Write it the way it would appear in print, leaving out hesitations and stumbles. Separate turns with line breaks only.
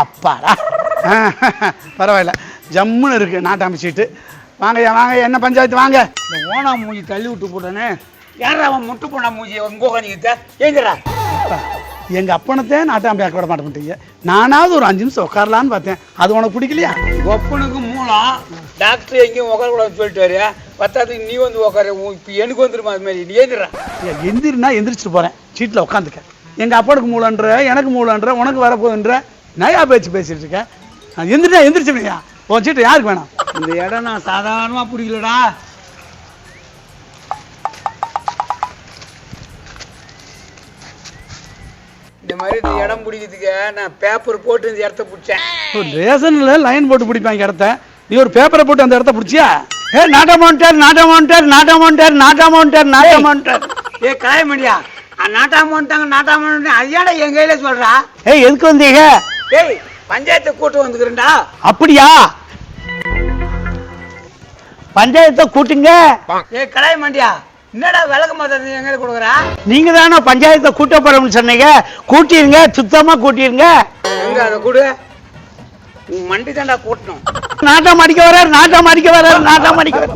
அப்பாடா பரவாயில்ல ஜம்முன்னு இருக்கு நாட்டாமை சீட்டு. வாங்கய்யா வாங்க, என்ன பஞ்சாயத்து வாங்க.
இந்த ஓனா மூஞ்சி தள்ளி விட்டு போட்டானே, யாரா அவன் முட்டு போனா மூஞ்சி உங்க உட்காந்துக்கிட்ட ஏங்கிறா?
எங்க அப்பனத்தே நாட்டாமை ஆக்க விட மாட்டேங்க. நானாவது ஒரு 5 நிமிஷம் உட்காரலான்னு பார்த்தேன், அது உனக்கு பிடிக்கலையா?
ஒப்பனுக்கு மூலம் டாக்டர் எங்கேயும் உட்காரக்கூடாதுன்னு சொல்லிட்டாரு. பத்தாதுக்கு நீ வந்து உட்காரு, இப்போ எனக்கு வந்துருமா அது மாதிரி. நீ ஏந்திரா.
எந்திரினா எந்திரிச்சிட்டு போறேன், சீட்டில் உட்காந்துக்க. எங்க அப்பனுக்கு மூலன்ற, எனக்கு மூலன்ற, உனக்கு வரப்போகுதுன்ற நயா பேச்சு பேசிட்டு இருக்கேன். எந்திரினா எந்திரிச்சுயா, உன் சீட்டு யாருக்கு வேணாம்?
இந்த இடம் நான் சாதாரணமா பிடிக்கலடா. இந்த மாதிரி இந்த இடம் பிடிக்கிறதுக்கு நான் பேப்பர் போட்டு இந்த இடத்த பிடிச்சேன்.
ரேஷன்ல லைன் போட்டு பிடிப்பாங்க இடத்த, நீ ஒரு பேப்பரை போட்டு அந்த இடத்த பிடிச்சியா? ஏ நாட்டாமௌண்டர் நாட்டாமௌண்டர் நாட்டாமௌண்டர் நாட்டாமௌண்டர் நாட்டாமௌண்டர்.
ஏ காயமணியா, நாட்டாமௌண்டாங்க அதையாடா என் கையில சொல்றா?
ஏய் எதுக்கு வந்தீங்க?
ஏய் பஞ்சாயத்தை கூட்டம் வந்துக்கிறேன்டா.
அப்படியா? பஞ்சாயத்தை கூட்டுங்க.
ஏ கலாய் மண்டியா, என்னடா விளக்க மாத்த எங்க கொடுக்குறா?
நீங்க தானே பஞ்சாயத்தை கூட்ட போறோம்னு சொன்னீங்க, கூட்டிருங்க, சுத்தமா கூட்டிருங்க.
எங்க அதை கூடு, மண்டி தாண்டா கூட்டணும்.
நாட்டம் அடிக்க வர்றாரு, நாட்டம் அடிக்க வர்றாரு, நாட்டம் அடிக்க வர்றாரு.